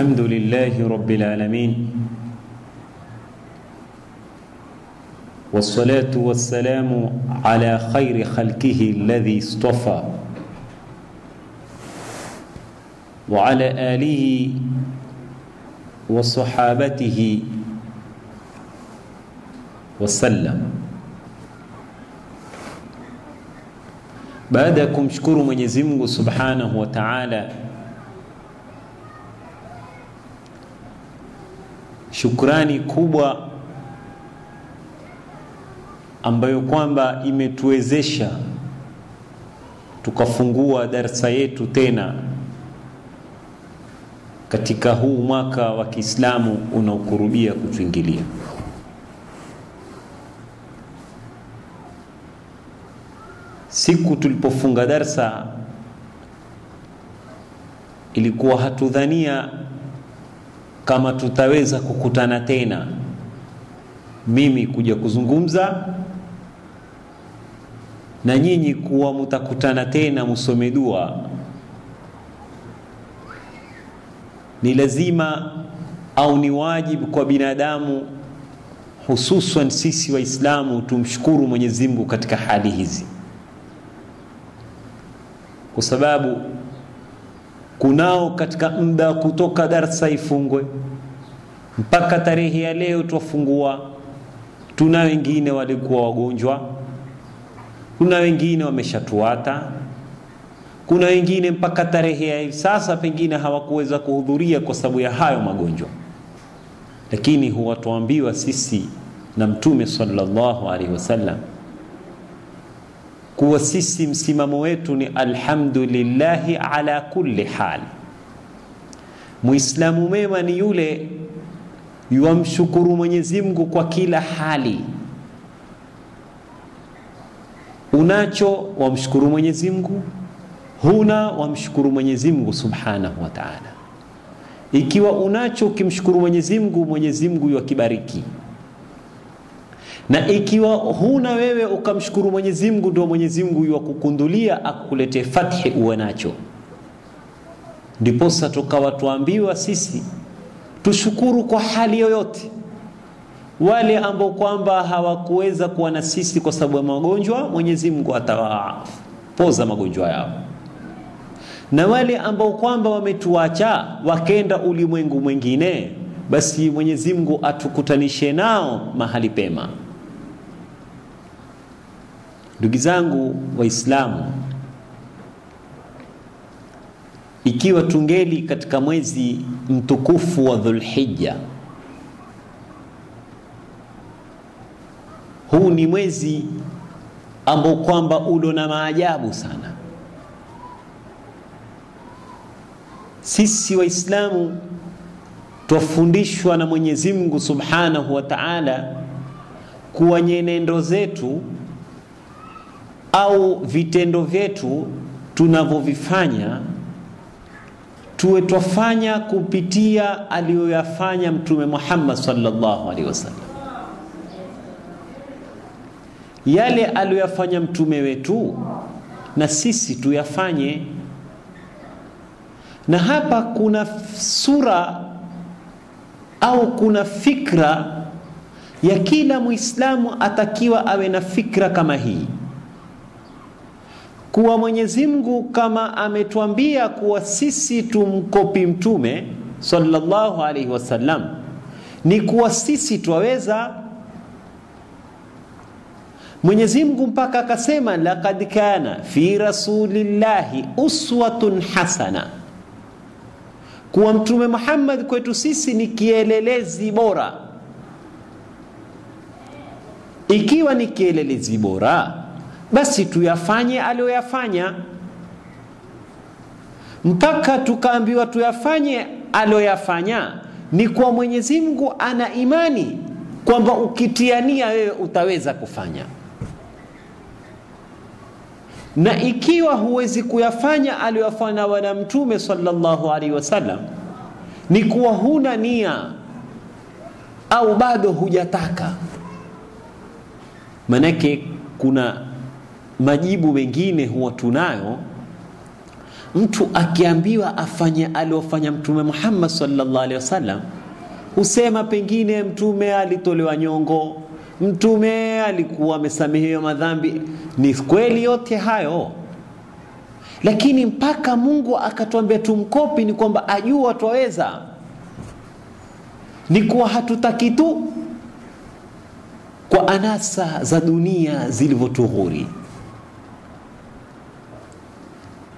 الحمد لله رب العالمين والصلاة والسلام على خير خلقه الذي اصطفى وعلى آله وصحابته وسلم. Baada ya kumshukuru Mwenyezi Mungu Subhanahu wa Ta'ala, shukrani kubwa ambayo kwamba imetuwezesha tukafungua darasa yetu tena katika huu mwaka wa Kiislamu unaokurubia kutuingilia. Siku tulipofunga darsa ilikuwa hatudhania kama tutaweza kukutana tena, mimi kuja kuzungumza na nyinyi kuwa mutakutana tena musome dua. Ni lazima au ni wajibu kwa binadamu, hususan sisi Waislamu, tumshukuru Mwenyezi Mungu katika hali hizi, kwa sababu kunao katika muda kutoka darasa ifungwe mpaka tarehe ya leo tuwafungua, tuna wengine walikuwa wagonjwa, kuna wengine wameshatuata, kuna wengine mpaka tarehe ya sasa pengine hawakuweza kuhudhuria kwa sababu ya hayo magonjwa. Lakini huwa tuambiwa sisi na Mtume sallallahu alaihi wasallam kuwa sisi msimamo wetu ni alhamdulillahi ala kulli hal. Muislamu mema ni yule yuamshukuru Mwenyezi Mungu kwa kila hali. Unacho wamshukuru Mwenyezi Mungu, huna wamshukuru Mwenyezi Mungu Subhanahu wa Ta'ala. Ikiwa unacho ukimshukuru Mwenyezi Mungu, Mwenyezi Mungu yukibariki. Na ikiwa huna wewe ukamshukuru Mwenyezi Mungu, ndio Mwenyezi Mungu yukukundulia akukuletee fathi uwe nacho. Ndipo sasa tukawa tuambiwa sisi tushukuru kwa hali yoyote. Wale ambao kwamba hawakuweza kuwa na sisi kwa sababu ya magonjwa, Mwenyezi Mungu atawapoza magonjwa yao. Na wale ambao kwamba wametuacha wakenda ulimwengu mwingine, basi Mwenyezi Mungu atukutanishe nao mahali pema. Ndugu zangu Waislamu, ikiwa tungeli katika mwezi mtukufu wa Dhulhijja, huu ni mwezi ambao kwamba ulo na maajabu sana. Sisi Waislamu twafundishwa na Mwenyezi Mungu Subhanahu wa Ta'ala kuwa nyenendo zetu au vitendo vyetu tunavyovifanya tuwe twafanya kupitia aliyoyafanya Mtume Muhammad sallallahu alaihi wasallam. Yale aliyoyafanya mtume wetu na sisi tuyafanye. Na hapa kuna sura au kuna fikra ya kila Muislamu atakiwa awe na fikra kama hii, kuwa Mwenyezi Mungu kama ametuambia kuwa sisi tumkopi mtume sallallahu alaihi wasallam, ni kuwa sisi twaweza. Mwenyezi Mungu mpaka akasema laqad kana fi rasulillahi uswatun hasana, kuwa mtume Muhammad kwetu sisi ni kielelezi bora. Ikiwa ni kielelezi bora, basi tuyafanye aliyoyafanya. Mpaka tukaambiwa tuyafanye aliyoyafanya, ni kwa Mwenyezi Mungu ana imani kwamba ukitiania wewe utaweza kufanya. Na ikiwa huwezi kuyafanya aliyofanya wana mtume sallallahu alaihi wasallam, ni kuwa huna nia au bado hujataka. Manake kuna majibu mengine huwa tunayo mtu akiambiwa afanye aliofanya Mtume Muhammad sallallahu alaihi wasallam, husema pengine Mtume alitolewa nyongo, Mtume alikuwa amesamehewa madhambi. Ni kweli yote hayo, lakini mpaka Mungu akatuambia tumkopi, ni kwamba ajua twaweza, ni kuwa hatutaki tu kwa anasa za dunia zilivyotughuri.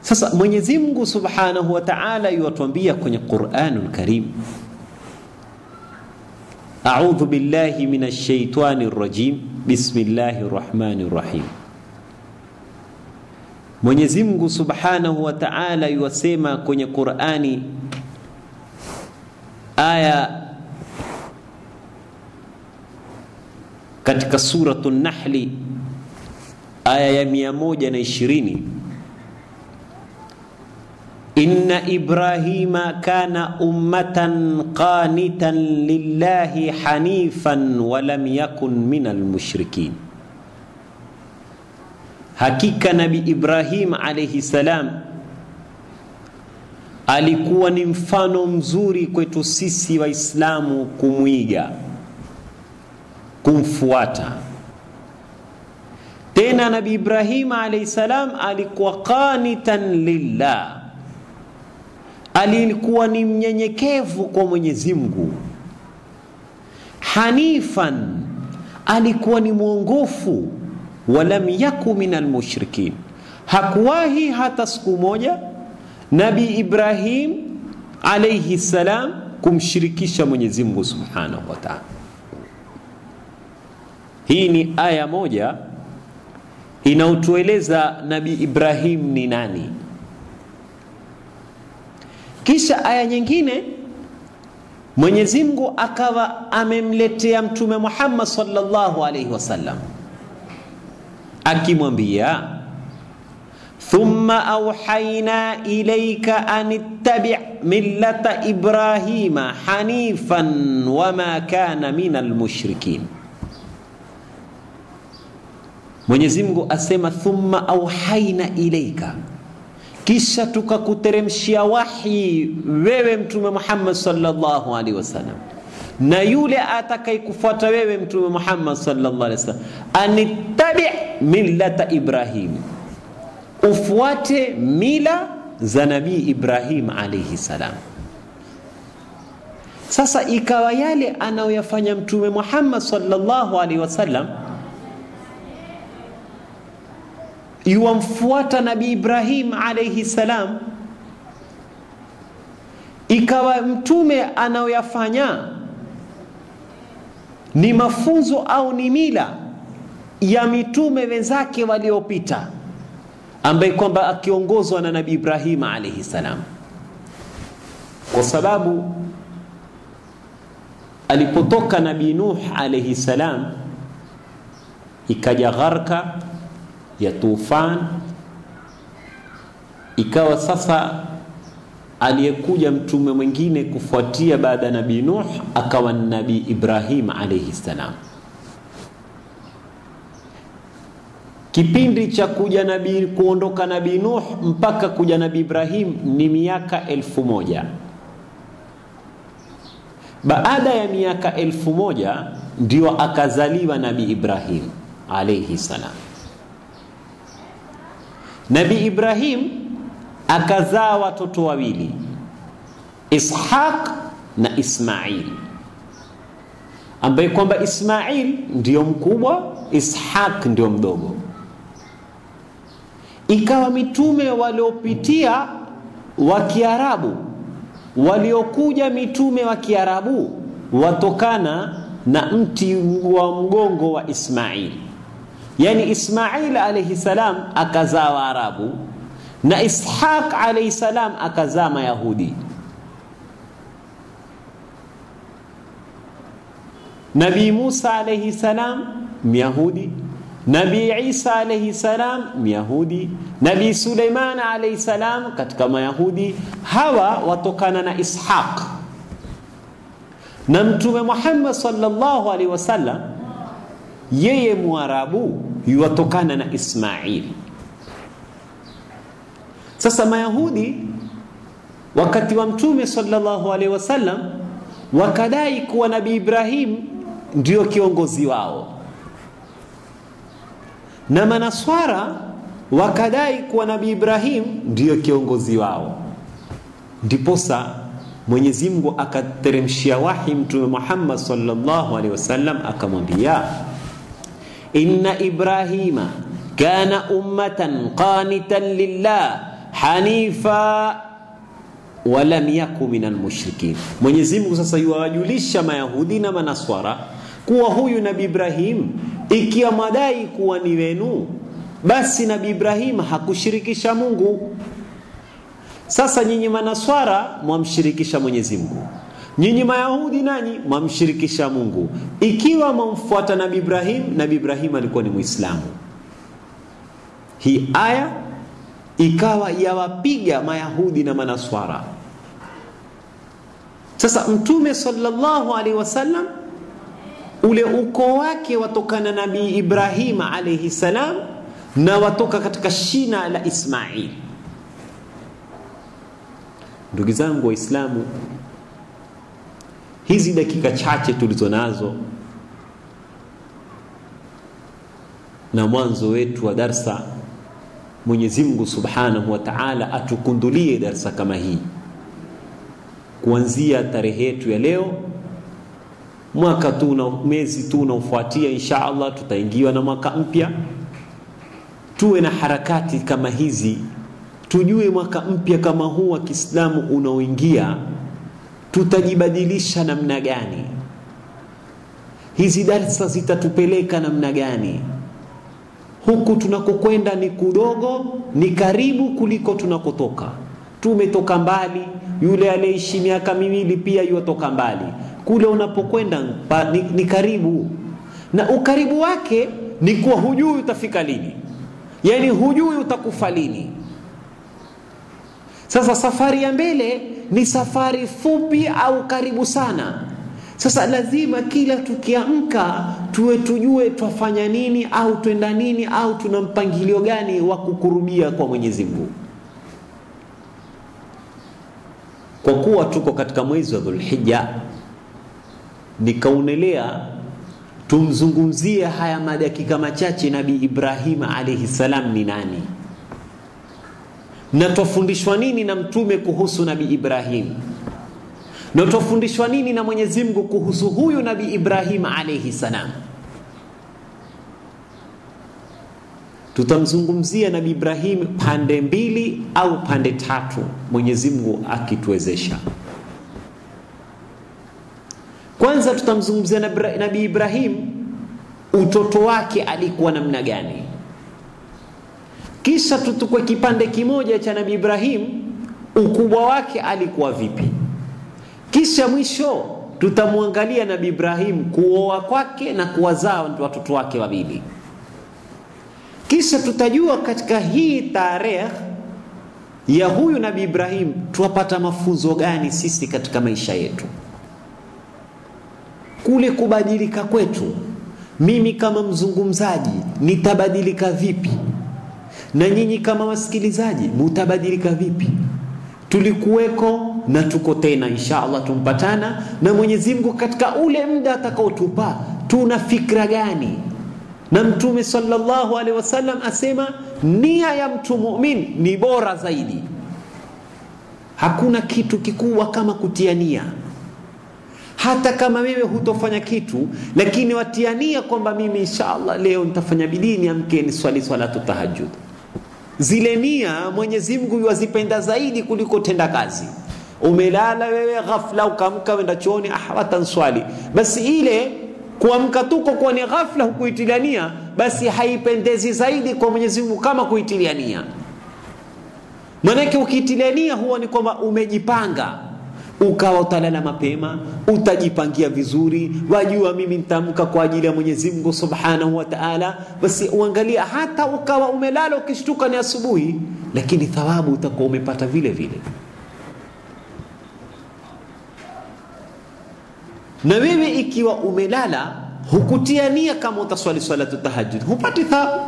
Sasa Mwenyezi Mungu Subhanahu wa Ta'ala yuatuambia kwenye Qur'anul Karim, A'udhu billahi minash shaitanir rajim, bismillahir rahmanir rahim. Mwenyezi Mungu Subhanahu wa Ta'ala yuasema kwenye Qur'ani aya katika suratul Nahli aya ya 120, Inna Ibrahima kana ummatan qanitan lillahi hanifan wa lam yakun minal mushrikin. Hakika Nabi Ibrahim alayhi salam alikuwa ni mfano mzuri kwetu sisi Waislamu kumwiga, kumfuata. Tena Nabi Ibrahim alayhi salam alikuwa qanitan lillah, alikuwa ni mnyenyekevu kwa Mwenyezi Mungu. Hanifan, alikuwa ni mwongofu. Walam yaku minal mushrikin, hakuwahi hata siku moja Nabi Ibrahim alayhi salam kumshirikisha Mwenyezi Mungu Subhanahu wa Ta'ala. Hii ni aya moja inaotueleza Nabi Ibrahim ni nani. Kisha aya nyingine Mwenyezi Mungu akawa amemletea Mtume Muhammad sallallahu alaihi wasallam akimwambia, thumma awhayna ilayka an ittabi' millata Ibrahima hanifan wama kana minal mushrikin. Mwenyezi Mungu asema thumma awhayna ilayka, kisha tukakuteremshia wahi wewe Mtume Muhammad sallallahu alaihi wasallam na yule atakayekufuata wewe Mtume Muhammad sallallahu alaihi wasallam, anittabi' millata Ibrahim, ufuate mila za Nabii Ibrahim alayhi salam. Sasa ikawa yale anayoyafanya Mtume Muhammad sallallahu alaihi wasallam yuamfuata Nabii Ibrahim alayhi salam, ikawa Mtume anayoyafanya ni mafunzo au ni mila ya mitume wenzake waliopita, ambaye kwamba akiongozwa na Nabii Ibrahim alayhi salam. Kwa sababu alipotoka Nabii Nuh alayhi salam, ikaja gharka ya tufan, ikawa sasa aliyekuja mtume mwingine kufuatia baada ya Nabii Nuh akawa Nabii Ibrahim alayhi salam. Kipindi cha kuondoka Nabii Nuh mpaka kuja Nabii Ibrahim ni miaka 1000. Baada ya miaka 1000 ndio akazaliwa Nabii Ibrahim alayhi salam. Nabii Ibrahim akazaa watoto wawili, Ishaq na Ismail, ambaye kwamba Ismail ndio mkubwa, Ishaq ndio mdogo. Ikawa mitume waliopitia wa Kiarabu, waliokuja mitume wa Kiarabu watokana na mti wa mgongo wa Ismail. Yani Ismail alayhi salam akazaa Waarabu na Ishaq alayhi salam akazaa Mayahudi. Nabii Musa alayhi salam Myahudi, Nabii Isa alayhi salam Myahudi, Nabii Suleiman alayhi salam katika Mayahudi. Hawa watokana na Ishaq. Na Mtume Muhammad sallallahu alaihi wasallam yeye Mwarabu yuwatokana na Ismail. Sasa Mayahudi wakati wa Mtume sallallahu alaihi wasallam wakadai kuwa Nabii Ibrahim ndio kiongozi wao, na Manaswara wakadai kuwa Nabii Ibrahim ndio kiongozi wao. Ndiposa Mwenyezi Mungu akateremshia wahi Mtume Muhammad sallallahu alaihi wasallam akamwambia, inna Ibrahima kana ummatan qanitan lillah hanifa wa lam yakun minal mushrikin. Mwenyezi Mungu sasa yuwajulisha Mayahudi na Manaswara kuwa huyu Nabii Ibrahim ikiwa madai kuwa ni wenu, basi Nabii Ibrahim hakushirikisha Mungu. Sasa nyinyi Manaswara mwamshirikisha Mwenyezi Mungu, nyinyi Mayahudi nanyi mwamshirikisha Mungu. Ikiwa mwamfuata Nabii Ibrahim, Nabii Ibrahim alikuwa ni Muislamu. Hii aya ikawa yawapiga Mayahudi na Manaswara. Sasa Mtume sallallahu alaihi wasallam ule ukoo wake watokana na Nabii Ibrahim alayhi salam na watoka katika shina la Ismail. Ndugu zangu Waislamu, hizi dakika chache tulizonazo na mwanzo wetu wa darsa, Mwenyezi Mungu Subhanahu wa Ta'ala atukundulie darsa kama hii kuanzia tarehe yetu ya leo, mwaka tu na mwezi tu unaofuatia insha Allah tutaingiwa na mwaka mpya. Tuwe na harakati kama hizi, tujue mwaka mpya kama huu wa Kiislamu unaoingia tutajibadilisha namna gani, hizi darasa zitatupeleka namna gani. Huku tunakokwenda ni kudogo, ni karibu kuliko tunakotoka. Tumetoka mbali, yule aliyeishi miaka miwili pia yutoka mbali. Kule unapokwenda ni karibu, na ukaribu wake ni kuwa hujui utafika lini, yani hujui utakufa lini. Sasa safari ya mbele ni safari fupi au karibu sana. Sasa lazima kila tukiamka tujue twafanya nini au twenda nini au tuna mpangilio gani wa kukurubia kwa Mwenyezi Mungu. Kwa kuwa tuko katika mwezi wa Dhulhijja, nikaonelea tumzungumzie haya madakika machache Nabii Ibrahim alayhi salam ni nani, na tufundishwa nini na mtume kuhusu Nabii Ibrahim, na tufundishwa nini na Mwenyezi Mungu kuhusu huyu Nabii Ibrahim alayhi salam. Tutamzungumzia Nabii Ibrahim pande mbili au pande tatu, Mwenyezi Mungu akituwezesha. Kwanza tutamzungumzia Nabii Ibrahim, utoto wake alikuwa namna gani. Kisha tutukue kipande kimoja cha Nabii Ibrahim, ukubwa wake alikuwa vipi. Kisha mwisho tutamwangalia Nabii Ibrahim kuoa kwake na kuwazaa watoto wake wawili. Kisha tutajua katika hii tarehe ya huyu Nabii Ibrahim tuwapata mafunzo gani sisi katika maisha yetu. Kule kubadilika kwetu, mimi kama mzungumzaji nitabadilika vipi, na nyinyi kama wasikilizaji mutabadilika vipi. Tulikuweko na tuko tena insha Allah tumpatana na Mwenyezi Mungu katika ule muda atakaotupa. Tuna fikra gani? Na Mtume sallallahu alaihi wasallam asema nia ya mtu muumini ni bora zaidi. Hakuna kitu kikubwa kama kutia nia. Hata kama wewe hutofanya kitu, lakini watia nia kwamba mimi inshallah leo nitafanya bidii niamke ni swali salatu tahajjud. Zile nia Mwenyezi Mungu yuwazipenda zaidi kuliko tenda kazi. Umelala wewe ghafla ukamka wenda chooni watanswali, basi ile kuamka tuko kwa ni ghafla hukuitilia nia, basi haipendezi zaidi kwa Mwenyezi Mungu kama kuitilia nia. Maana ukiitilia nia huwa ni kwamba umejipanga, ukawa utalala mapema, utajipangia vizuri, wajua mimi nitamka kwa ajili ya Mwenyezi Mungu Subhanahu wa Ta'ala. Basi uangalia hata ukawa umelala ukishtuka ni asubuhi, lakini thawabu utakuwa umepata vile vile. Na wewe ikiwa umelala hukutia nia kama utaswali salatu tahajjud, hupati thawabu.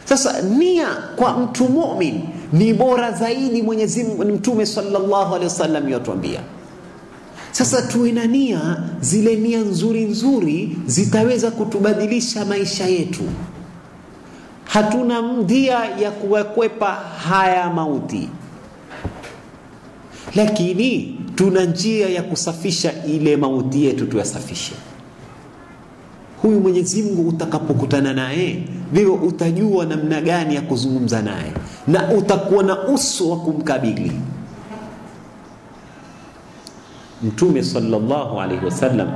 Sasa nia kwa mtu mu'min ni bora zaidi. Mwenyezi Mungu, Mtume sallallahu alaihi wasallam yatuambia. Sasa tuwe na nia, zile nia nzuri nzuri zitaweza kutubadilisha maisha yetu. Hatuna njia ya kukwepa haya mauti, lakini tuna njia ya kusafisha ile mauti yetu, tuyasafishe. Huyu Mwenyezi Mungu utakapokutana naye, wewe utajua namna gani ya kuzungumza naye na utakuwa na uso wa kumkabili. Mtume sallallahu alaihi wasallam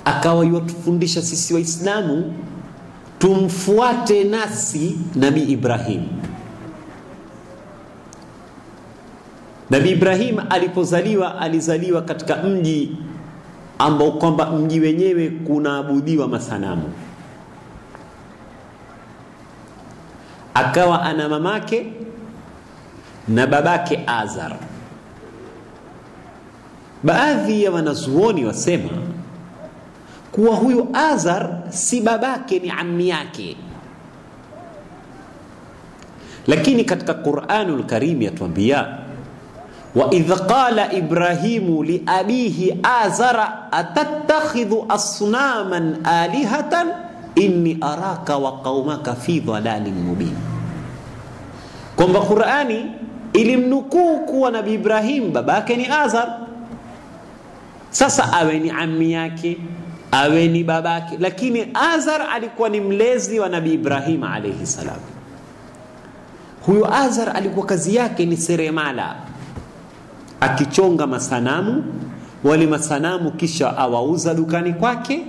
akawa yatufundisha sisi Waislamu tumfuate nasi Nabii Ibrahim. Nabii Ibrahim alipozaliwa, alizaliwa katika mji ambao kwamba mji wenyewe kunaabudiwa masanamu. Akawa ana mamake na babake Azar. Baadhi ya wanazuoni wasema kuwa huyu Azar si babake, ni ammi yake. Lakini katika Qur'anul Karim yatuambia, wa idh qala Ibrahimu li abihi Azara atattakhidhu asnaman alihatan inni araka wa qaumaka fi dhalalin mubin. Kwamba Qur'ani ilimnukuu kuwa Nabii Ibrahim babake ni Azar. Sasa awe ni ammi yake, awe ni babake, lakini Azar alikuwa ni mlezi wa Nabii Ibrahim alayhi salam. Huyo Azar alikuwa kazi yake ni seremala, akichonga masanamu. Wale masanamu kisha awauza dukani kwake.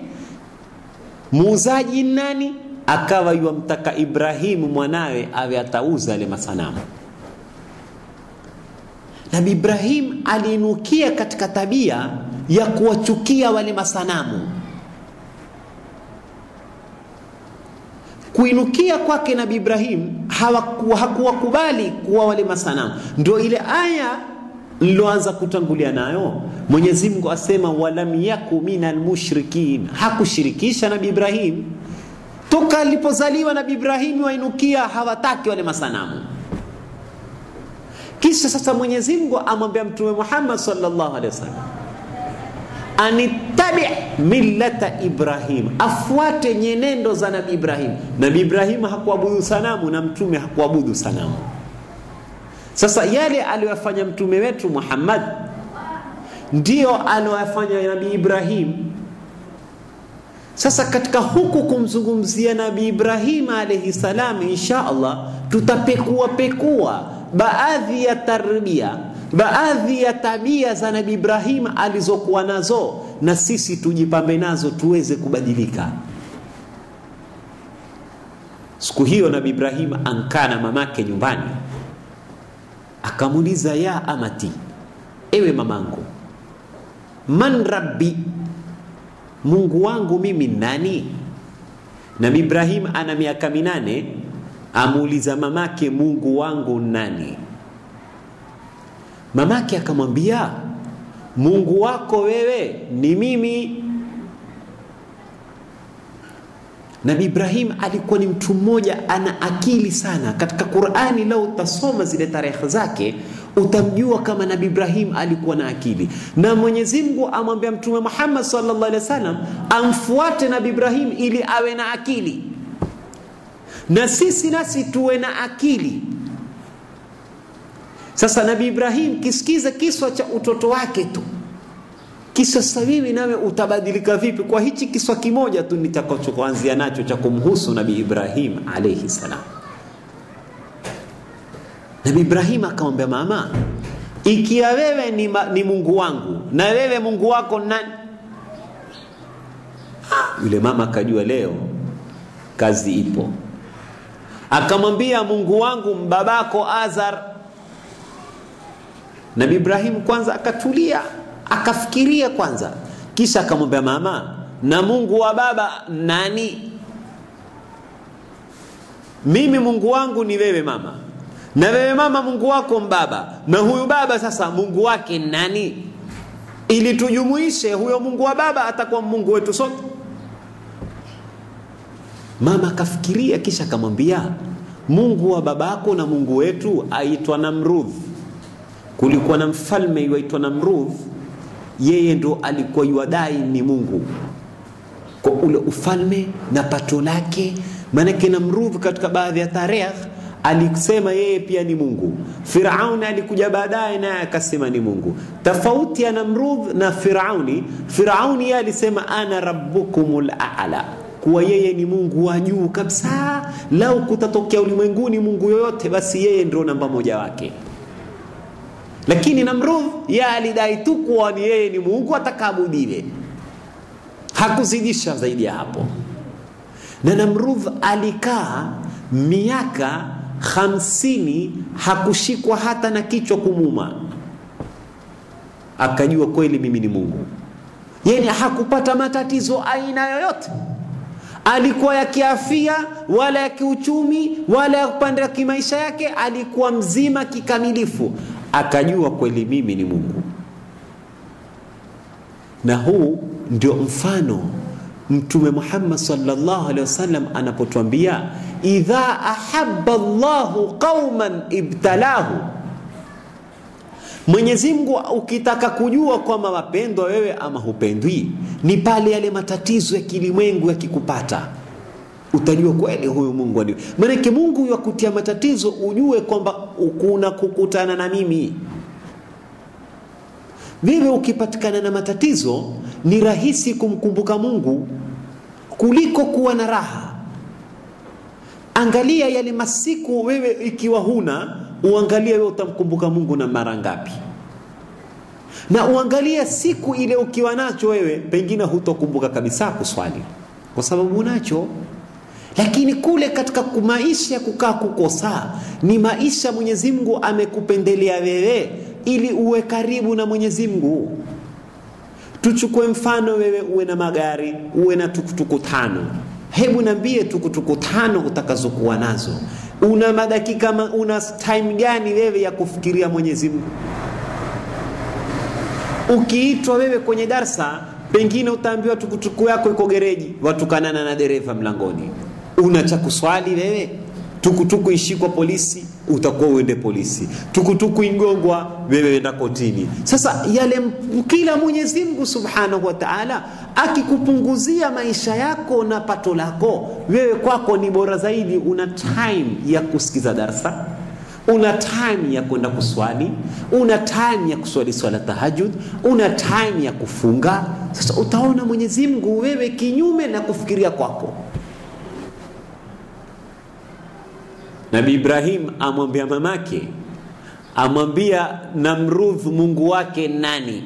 Muuzaji nani? Akawa yumtaka Ibrahimu mwanawe awe atauza ile masanamu. Nabii Ibrahim aliinukia katika tabia ya kuwachukia wale masanamu. Kuinukia kwake Nabii Ibrahim hakuwakubali kuwa wale masanamu. Ndio ile aya niloanza kutangulia nayo. Mwenyezi Mungu asema walam yaku minal mushrikin. Hakushirikisha Nabii Ibrahim. Toka alipozaliwa Nabii Ibrahim wainukia hawataki wale masanamu. Kisha sasa Mwenyezi Mungu amwambia Mtume Muhammad sallallahu alaihi wasallam, anittabi millata Ibrahim, afuate nyenendo za Nabii Ibrahim. Nabii Ibrahim hakuabudu sanamu na Mtume hakuabudu sanamu. Sasa yale aliyofanya Mtume wetu Muhammad ndio aliyofanya Nabii Ibrahim. Sasa katika huku kumzungumzia Nabii Ibrahim alayhi salam, insha Allah tutapekua baadhi ya tarbia, baadhi ya tabia za Nabii Ibrahim alizokuwa nazo, na sisi tujipambe nazo tuweze kubadilika. Siku hiyo Nabii Ibrahim ankana mamake nyumbani, akamuuliza, ya amati, ewe mamangu, man rabbi, Mungu wangu mimi nani? Nabii Ibrahim ana miaka 8, amuuliza mamake, Mungu wangu nani? Mamake akamwambia, Mungu wako wewe ni mimi. Nabii Ibrahim alikuwa ni mtu mmoja ana akili sana. Katika Qur'ani lau utasoma zile tarehe zake utamjua kama Nabii Ibrahim alikuwa na akili. Na Mwenyezi Mungu amwambia Mtume Muhammad sallallahu alaihi wasallam amfuate Nabii Ibrahim ili awe na akili. Na sisi nasi tuwe na akili. Sasa Nabii Ibrahim kisikiza kiswa cha utoto wake tu. Kisha sawiwi nawe utabadilika vipi kwa hichi kiswa kimoja tu nitakachoanzia nacho cha kumhusu Nabii Ibrahim alayhi salam. Nabii Ibrahim akamwambia, mama, ikiwa wewe ni Mungu wangu na wewe Mungu wako nani? Yule mama akajua leo kazi ipo. Akamwambia, Mungu wangu babako Azar. Nabii Ibrahim kwanza akatulia, akafikiria kwanza, kisha akamwambia, mama, na Mungu wa baba nani? Mimi Mungu wangu ni wewe mama, na wewe mama Mungu wako mbaba, na huyu baba sasa Mungu wake nani? Ili tujumuishe huyo Mungu wa baba atakuwa Mungu wetu sote. Mama kafikiria kisha akamwambia, Mungu wa babako na Mungu wetu aitwa Namrudh. Kulikuwa na mfalme yuaitwa Namrudh, yeye ndo alikuwa yuadai ni Mungu kwa ule ufalme na pato lake. Manake Namrudh katika baadhi ya tarehe alisema yeye pia ni Mungu. Firauni alikuja baadaye naye akasema ni Mungu. Tofauti ya Namrudh na Firauni, Firauni yeye alisema ana rabbukumul a'la, kuwa yeye ni Mungu wa juu kabisa. Lau kutatokea ulimwenguni Mungu yoyote basi yeye ndio namba moja wake. Lakini Namrudh yeye alidai tu kuwa ni yeye ni Mungu atakaabudiwe, hakuzidisha zaidi ya hapo. Na Namrudh alikaa miaka 50 hakushikwa hata na kichwa kumuma, akajua kweli mimi ni Mungu. Yani hakupata matatizo aina yoyote, alikuwa ya kiafya wala ya kiuchumi wala ya upande wa kimaisha yake, alikuwa mzima kikamilifu, akajua kweli mimi ni Mungu. Na huu ndio mfano Mtume Muhammad sallallahu alaihi wasallam anapotuambia, idha ahabba Allahu qauman ibtalahu. Mwenyezi Mungu ukitaka kujua kwamba mapendo wewe ama hupendwi, ni pale yale matatizo ya kilimwengu yakikupata, utajua kweli huyu Mungu ni. Maana Mungu yakutia matatizo ujue kwamba kuna kukutana na mimi. Wewe ukipatikana na matatizo ni rahisi kumkumbuka Mungu kuliko kuwa na raha. Angalia yale masiku wewe ikiwa huna, uangalie wewe utamkumbuka Mungu na mara ngapi. Na uangalie siku ile ukiwa nacho wewe, pengine hutokumbuka kabisa kuswali kwa sababu unacho. Lakini kule katika maisha kukaa kukosa, ni maisha Mwenyezi Mungu amekupendelea wewe ili uwe karibu na Mwenyezi Mungu. Tuchukue mfano, wewe uwe na magari, uwe na tukutuku 5. Hebu niambie tukutuku 5 utakazokuwa nazo, una madakika una time gani wewe ya kufikiria Mwenyezi Mungu? Ukiitwa wewe kwenye darsa, pengine utaambiwa tukutuku yako iko gereji, watukanana na dereva mlangoni. Una cha kuswali wewe? Tukutuku ishikwa polisi, utakuwa uende polisi. Tukutuku ingongwa, wewe enda kotini. Sasa yale kila Mwenyezi Mungu Subhanahu wa Ta'ala akikupunguzia maisha yako na pato lako, wewe kwako ni bora zaidi. Una time ya kusikiza darasa, una time ya kwenda kuswali, una time ya kuswali swala tahajjud, una time ya kufunga. Sasa utaona Mwenyezi Mungu wewe kinyume na kufikiria kwako. Nabii Ibrahim amwambia mamake, amwambia Namrudh Mungu wake nani?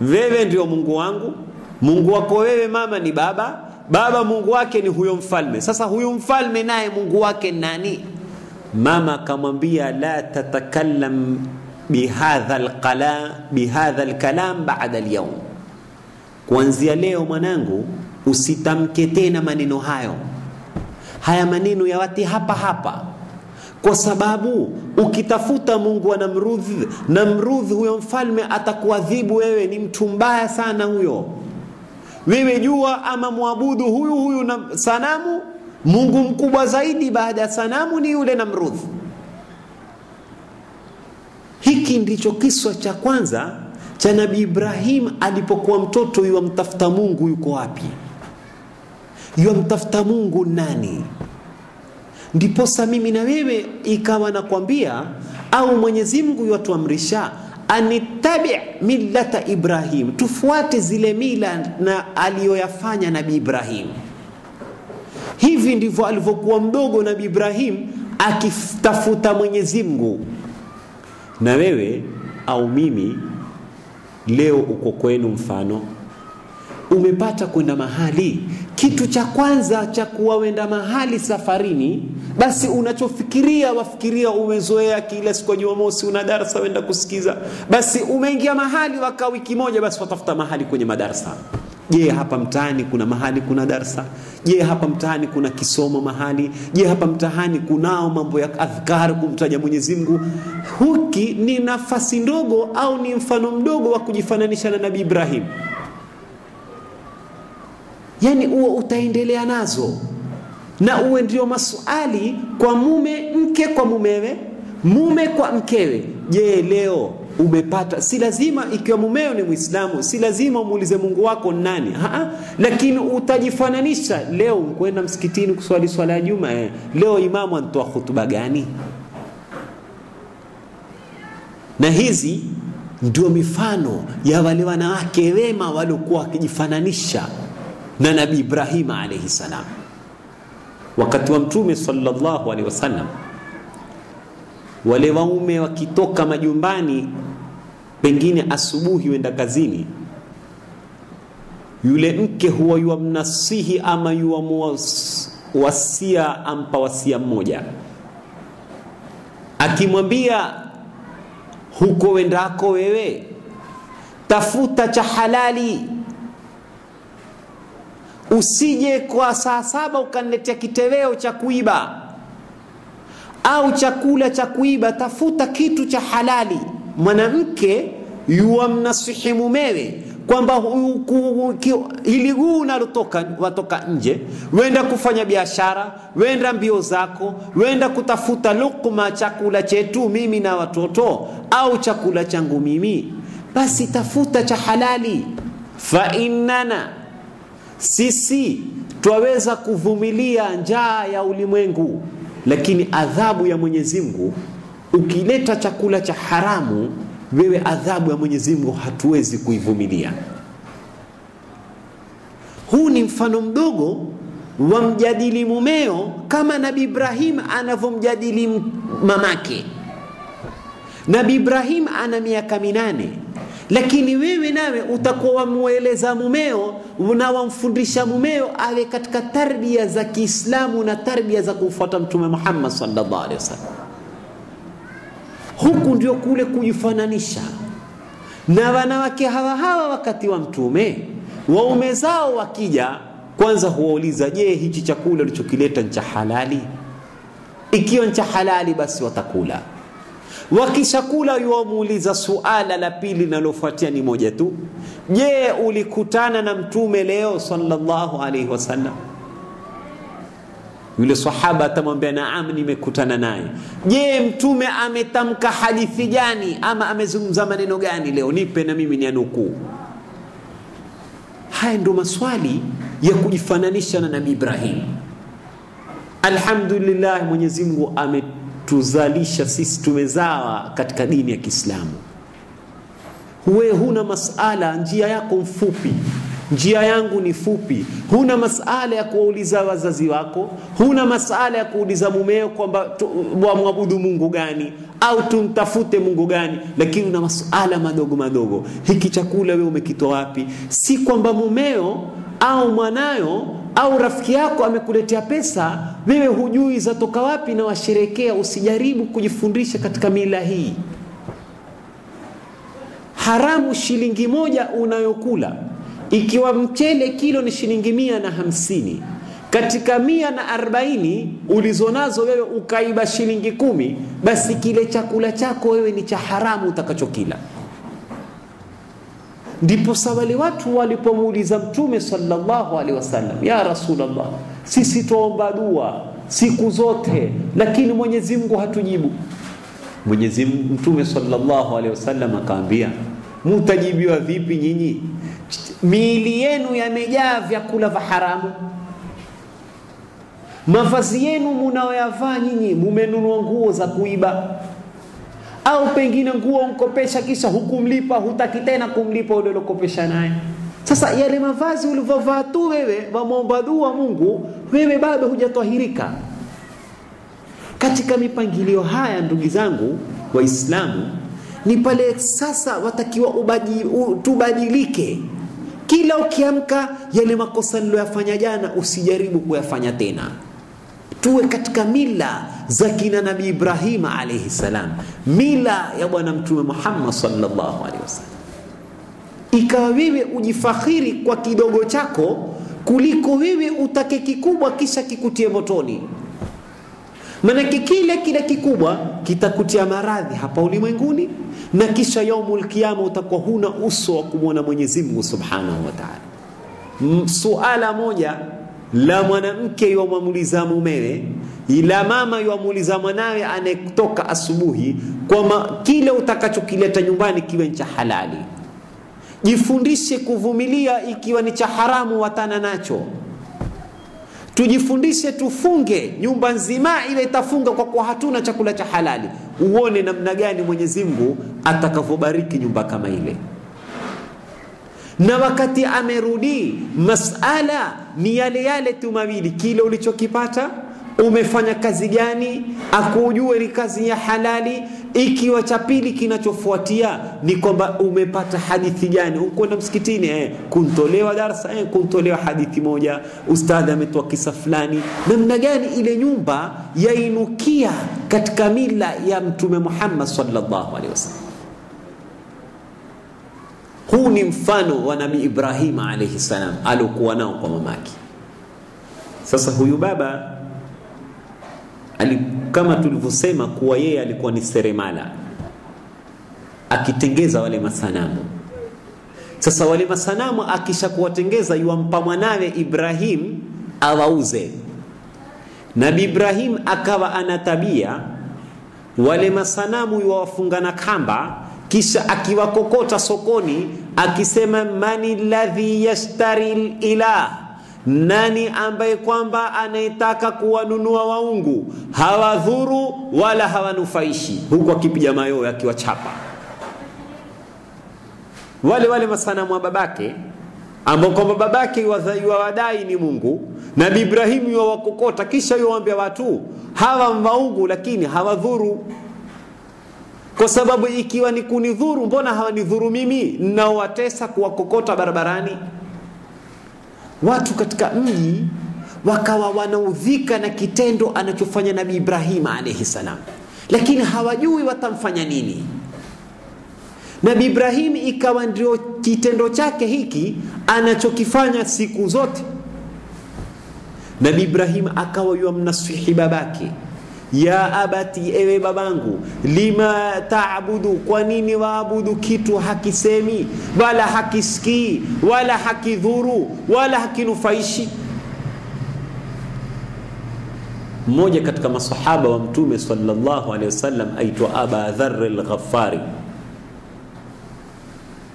Wewe ndio Mungu wangu, Mungu wako wewe mama ni baba, baba Mungu wake ni huyo mfalme. Sasa huyo mfalme naye Mungu wake nani? Mama akamwambia, la tatakallam bihadha alkalam ba'da alyawm. Kuanzia leo mwanangu usitamke tena maneno hayo. Haya maneno ya wati hapa, kwa sababu ukitafuta Mungu wa Namrudh huyo mfalme atakuadhibu wewe, ni mtu mbaya sana huyo. Wewe jua ama muabudu huyu na sanamu, Mungu mkubwa zaidi baada ya sanamu ni yule Namrudh. Hiki ndicho kiswa cha kwanza cha Nabii Ibrahim alipokuwa mtoto yamtafuta Mungu yuko wapi? Yamtafuta Mungu nani? Ndiposa mimi na wewe ikawa nakwambia, au Mwenyezi Mungu yatuamrisha anitabi millata Ibrahim, tufuate zile mila na aliyoyafanya Nabii Ibrahim. Hivi ndivyo alivyokuwa mdogo Nabii Ibrahim akitafuta Mwenyezi Mungu. Na wewe au mimi leo uko kwenu, mfano umepata kwenda mahali, kitu cha kwanza cha kuwenda mahali safarini, basi unachofikiria wafikiria umezoea kila siku ya Jumamosi una darasa wenda kusikiza, basi umeingia mahali waka wiki moja, basi watafuta mahali kwenye madarasa. Je, hapa mtaani kuna mahali kuna darasa? Je, hapa mtaani kuna kisomo mahali? Je, hapa mtaani kunao mambo ya adhkar kumtaja Mwenyezi Mungu? Huki ni nafasi ndogo au ni mfano mdogo wa kujifananisha na Nabii Ibrahim. yani uwe utaendelea nazo, na uwe ndio maswali kwa mume, mke kwa mumewe, mume kwa mkewe. Je, leo umepata? Si lazima ikiwa mumeo ni Muislamu, si lazima umuulize Mungu wako nani, lakini utajifananisha. Leo kwenda msikitini kuswali swala ya Juma, leo imamu anatoa hutuba gani? Na hizi ndio mifano ya wale wanawake wema waliokuwa wakijifananisha na Nabii Ibrahim alayhi salam. Wakati wa Mtume sallallahu alaihi wasallam, wale waume wakitoka majumbani, pengine asubuhi wenda kazini, yule mke huwa yuamnasihi ama yuamwasia, ampa wasia mmoja, akimwambia huko wendako wewe tafuta cha halali, usije kwa saa 7 ukaniletea kiteweo cha kuiba au chakula cha kuiba, tafuta kitu cha halali. Mwanamke yuamnasihi mumewe kwamba hili guu watoka nje, wenda kufanya biashara, wenda mbio zako, wenda kutafuta lukma, chakula chetu mimi na watoto, au chakula changu mimi, basi tafuta cha halali. Fa innana, sisi twaweza kuvumilia njaa ya ulimwengu, lakini adhabu ya Mwenyezi Mungu, ukileta chakula cha haramu, wewe adhabu ya Mwenyezi Mungu hatuwezi kuivumilia. Huu ni mfano mdogo wa mjadili mumeo kama Nabii Ibrahim anavyomjadili mamake. Nabii Ibrahim ana miaka 8, lakini wewe nawe utakuwa wamueleza mumeo na wamfundisha mumeo awe katika tarbia za Kiislamu na tarbia za kufuata Mtume Muhammad sallallahu alaihi wasallam. Huku ndio kule kujifananisha na wanawake hawa wakati wa Mtume. Waume zao wakija, kwanza huwauliza, je, hichi chakula ulichokileta ni cha halali? Ikiwa ni cha halali, basi watakula. Wakishakula yuamuuliza suala la pili linalofuatia ni moja tu, je, ulikutana na Mtume leo sallallahu alaihi wasallam? Yule sahaba atamwambia, naam, nimekutana naye. Je, Mtume ametamka hadithi gani ama amezungumza maneno gani leo? Nipe na mimi nianukuu. Haya ndio maswali ya kujifananisha na Nabii Ibrahim. Alhamdulillah, Mwenyezi Mungu ametuzalisha sisi, tumezawa katika dini ya Kiislamu. Wewe huna masala, njia yako mfupi, njia yangu ni fupi. Huna masala ya kuuliza wazazi wako, huna masala ya kuuliza mumeo kwamba muabudu Mungu gani au tumtafute Mungu gani, lakini una masala madogo. Hiki chakula wewe umekitoa wapi? Si kwamba mumeo au mwanayo au rafiki yako amekuletea pesa, wewe hujui zatoka wapi na washerekea. Usijaribu kujifundisha katika mila hii haramu. Shilingi moja unayokula, ikiwa mchele kilo ni shilingi 150, katika 140 ulizonazo wewe ukaiba shilingi 10, basi kile chakula chako wewe ni cha haramu utakachokila. Ndipo wale watu walipomuuliza Mtume sallallahu alaihi wasallam, ya Rasulullah, sisi tuomba dua siku zote, lakini Mwenyezi Mungu hatujibu. Mtume sallallahu alaihi wasallam akaambia, mtajibiwa vipi nyinyi? Miili yenu yamejaa vyakula vya haramu. Mavazi yenu mnaoyavaa nyinyi, mumenunua nguo za kuiba, au pengine nguo mkopesha kisha hukumlipa, hutaki tena kumlipa yule uliyokopesha naye. Sasa yale mavazi ulivovaa tu wewe, wamuomba dua Mungu, wewe bado hujatahirika. Katika mipangilio haya, ndugu zangu Waislamu, ni pale sasa watakiwa tubadilike. Kila ukiamka, yale makosa niliyofanya jana usijaribu kuyafanya tena. Tuwe katika mila za kina Nabii Ibrahim alayhi salam, mila ya bwana Mtume Muhammad sallallahu alaihi wasallam. Ikawa wewe ujifakhiri kwa kidogo chako kuliko wewe utake kikubwa kisha kikutie motoni. Manake kile kikubwa kitakutia maradhi hapa ulimwenguni, na kisha yaumul kiyama utakuwa huna uso wa kumwona Mwenyezi Mungu subhanahu wa ta'ala. suala moja la mwanamke yuamuuliza mumewe, ila mama yuamuuliza mwanawe anayetoka asubuhi, kwa kile utakachokileta nyumbani kiwe cha halali. Jifundishe kuvumilia ikiwa ni cha haramu, watana nacho. Tujifundishe tufunge nyumba nzima ile itafunga kwa kuwa hatuna chakula cha halali. Uone namna gani Mwenyezi Mungu atakavyobariki nyumba kama ile. Na wakati amerudi, masala ni yale yale tu mawili, kile ulichokipata umefanya kazi gani, akujue ni kazi ya halali. Ikiwa cha pili kinachofuatia ni kwamba umepata hadithi gani, ukwenda msikitini kuntolewa darasa, kuntolewa hadithi moja, ustadhi ametoa kisa fulani, namna gani ile nyumba yainukia katika mila ya Mtume Muhammad sallallahu alaihi wasallam. Huu ni mfano wa Nabii Ibrahim alayhi salam alikuwa nao kwa mamake. Sasa huyu baba kama tulivyosema kuwa yeye alikuwa ni seremala, akitengeza wale masanamu. Sasa wale masanamu akisha kuwatengeza, yuampa mwanawe Ibrahim awauze. Nabii Ibrahim akawa ana tabia wale masanamu yuwafunga na kamba, kisha akiwakokota sokoni akisema, mani ladhi yashtari ilah, nani ambaye kwamba anayetaka kuwanunua waungu, hawadhuru wala hawanufaishi, huku akipiga mayowe akiwachapa wale masanamu wa babake, ambao kwamba babake yuwadai ni Mungu. Nabii Ibrahim yuwakokota, kisha yuwaambia watu hawa waungu lakini hawadhuru. Kwa sababu ikiwa ni kunidhuru, mbona hawanidhuru mimi ninaowatesa kuwakokota barabarani? Watu katika mji wakawa wanaudhika na kitendo anachofanya Nabii Ibrahim alayhi salam, lakini hawajui watamfanya nini. Nabii Ibrahim ikawa ndio kitendo chake hiki anachokifanya siku zote. Nabii Ibrahim akawa yumnasihi babake, ya abati, ewe babangu, lima taabudu, kwa nini waabudu kitu hakisemi wala hakisikii wala hakidhuru wala hakinufaishi? Mmoja katika masahaba wa Mtume sallallahu alaihi wasallam aitwa Aba Dharr al-Ghaffari.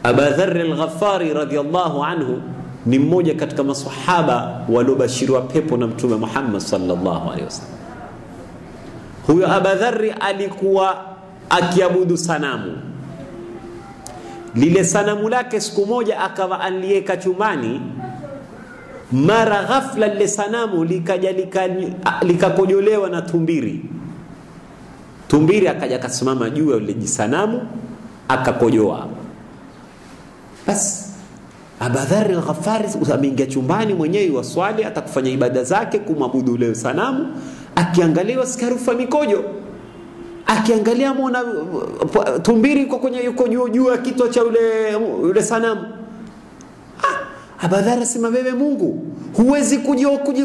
Aba Dharr al-Ghaffari radhiyallahu anhu ni mmoja katika masahaba waliobashiriwa pepo na Mtume Muhammad sallallahu alaihi wasallam. Huyo Aba Dharr alikuwa akiabudu sanamu. Lile sanamu lake siku moja akawa aliweka chumbani, mara ghafla lile sanamu likakojolewa na tumbiri. Tumbiri akaja kasimama juu ya lile sanamu akakojoa. Basi Aba Dharr al-Ghaffari ameingia chumbani mwenyewe waswali, atakufanya ibada zake kumwabudu leo sanamu, akiangalia sikarufa mikojo, akiangalia muona tumbiri yuko juu ya kichwa cha yule sanamu. Aba Dharr asema, wewe Mungu huwezi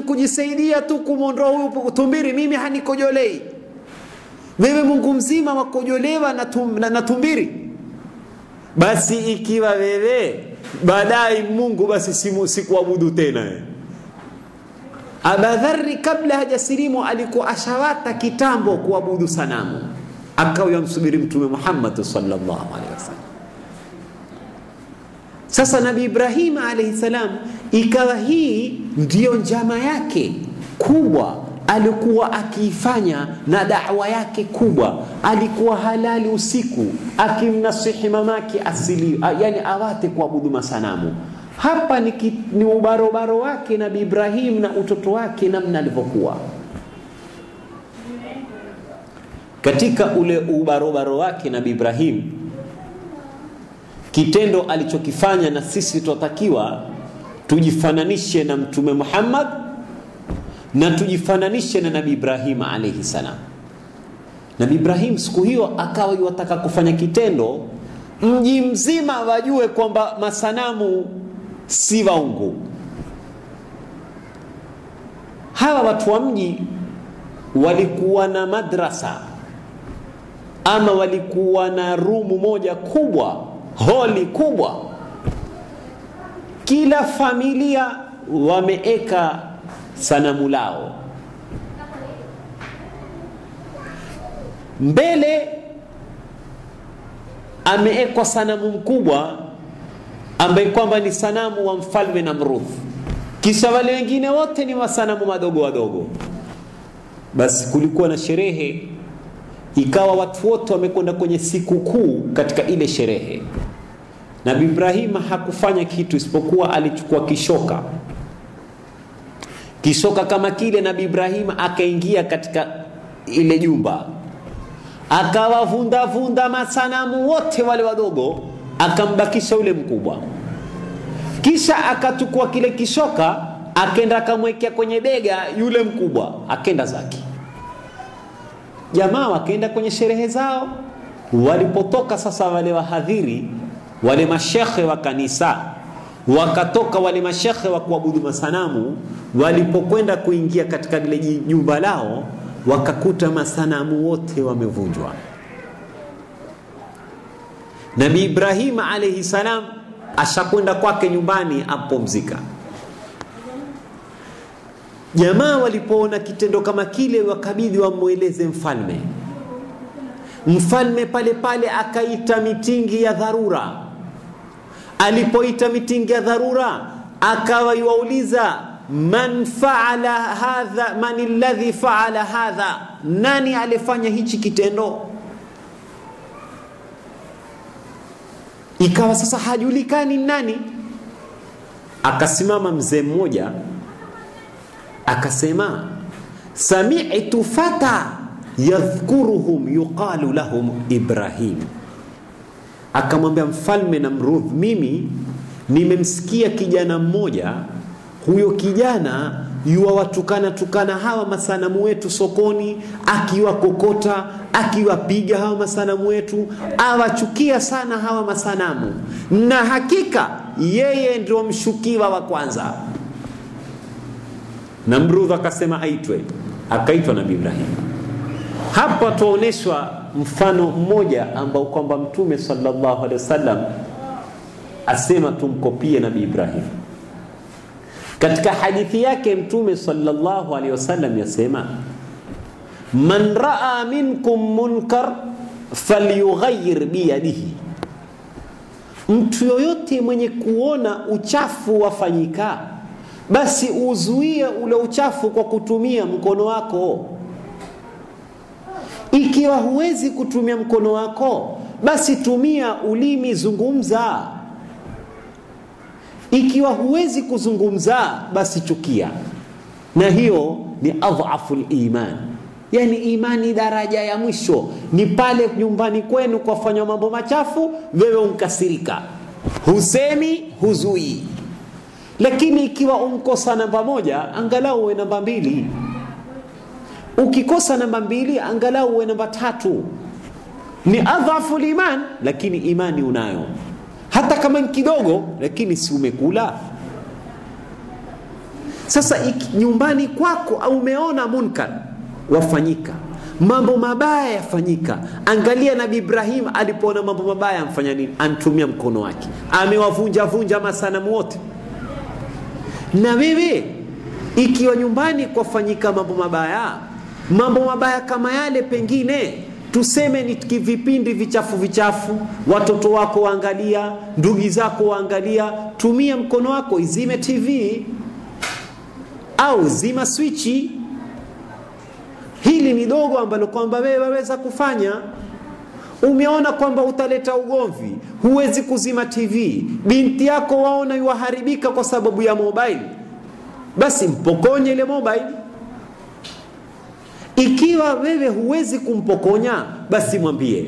kujisaidia tu kumondoa huyu tumbiri, mimi hanikojolei. Wewe Mungu mzima wakojolewa na tumbiri. Basi ikiwa wewe baadaye Mungu, basi sikuabudu tena. Aba Dharr kabla hajasilimu alikuwa ashawata kitambo kuabudu sanamu, akawa yamsubiri Mtume Muhammad sallallahu alaihi wasallam. Sasa Nabii Ibrahim alayhi salam ikawa hii ndio njama yake kubwa alikuwa akiifanya, na da'wa yake kubwa. Alikuwa halali usiku akimnasihi mamake asili, yani awate kuabudu masanamu. Hapa ni ubarobaro wake Nabii Ibrahim na utoto wake namna alivyokuwa. Katika ule ubarobaro wake Nabii Ibrahim, kitendo alichokifanya, na sisi tunatakiwa tujifananishe na Mtume Muhammad na tujifananishe na Nabii Ibrahim alayhi salam. Nabii Ibrahim siku hiyo akawa yataka kufanya kitendo mji mzima wajue kwamba masanamu si waungu. Hawa watu wa mji walikuwa na madrasa, ama walikuwa na rumu moja kubwa, holi kubwa. kila familia wameeka sanamu lao. Mbele ameekwa sanamu mkubwa ambaye kwamba ni sanamu wa mfalme Namrud, kisha wale wengine wote ni masanamu madogo wadogo. Basi kulikuwa na sherehe, ikawa watu wote wamekwenda kwenye siku kuu. Katika ile sherehe Nabii Ibrahim hakufanya kitu isipokuwa alichukua kishoka kama kile. Nabii Ibrahim akaingia katika ile jumba, akawavunda masanamu wote wale wadogo, akambakisha ule mkubwa. Kisha akachukua kile kishoka, akaenda akamwekea kwenye bega yule mkubwa, akaenda zake. Jamaa wakaenda kwenye sherehe zao. Walipotoka sasa wale wahadhiri, wale mashekhe wa kanisa, wakatoka wale mashekhe wa kuabudu masanamu, walipokwenda kuingia katika lile nyumba lao, wakakuta masanamu wote wamevunjwa. Nabii Ibrahim alayhi salam ashakwenda kwake nyumbani apumzika. Jamaa walipoona kitendo kama kile, wakabidi wamueleze mfalme. Mfalme pale akaita mitingi ya dharura. Alipoita mitingi ya dharura, akawa yuauliza, man faala hadha, man alladhi faala hadha, nani alifanya hichi kitendo? Ikawa sasa hajulikani nani. Akasimama mzee mmoja akasema, sami'tu fata yadhkuruhum yuqalu lahum Ibrahim. Akamwambia mfalme Namrud, mimi nimemsikia kijana mmoja, huyo kijana yuwatukana hawa masanamu wetu sokoni, akiwakokota, akiwapiga hawa masanamu wetu, awachukia sana hawa masanamu, na hakika yeye ndio mshukiwa wa kwanza. Namrud akasema aitwe, akaitwa Nabii Ibrahim. Hapa tuoneshwa mfano mmoja ambao kwamba Mtume sallallahu alaihi wasallam asema tumkopie Nabii Ibrahim. Katika hadithi yake Mtume sallallahu alaihi wasallam yasema, man raa minkum munkar falyughayyir biyadihi, mtu yoyote mwenye kuona uchafu wafanyika, basi uzuie ule uchafu kwa kutumia mkono wako. Ikiwa huwezi kutumia mkono wako, basi tumia ulimi, zungumza. Ikiwa huwezi kuzungumza, basi chukia. Na hiyo ni adhaful iman, yani imani daraja ya mwisho. Ni pale nyumbani kwenu kwa fanywa mambo machafu, wewe unkasirika, husemi, huzui. Lakini ikiwa umkosa namba moja, angalau uwe namba 2. Ukikosa namba 2, angalau uwe namba 3. Ni adhaful iman, lakini imani unayo, hata kama ni kidogo, lakini si umekula. Sasa nyumbani kwako au umeona munkar wafanyika, mambo mabaya yafanyika, angalia Nabii Ibrahim alipoona mambo mabaya amfanya nini? Antumia mkono wake, amewavunja masanamu wote. Na wewe ikiwa nyumbani kwafanyika mambo mabaya kama yale, pengine tuseme ni vipindi vichafu, watoto wako waangalia, ndugu zako waangalia, tumia mkono wako, izime TV au zima swichi. Hili ni dogo ambalo kwamba wewe waweza kufanya. Umeona kwamba utaleta ugomvi, huwezi kuzima TV, binti yako waona yuharibika kwa sababu ya mobile, basi mpokonye ile mobile. Ikiwa wewe huwezi kumpokonya, basi mwambie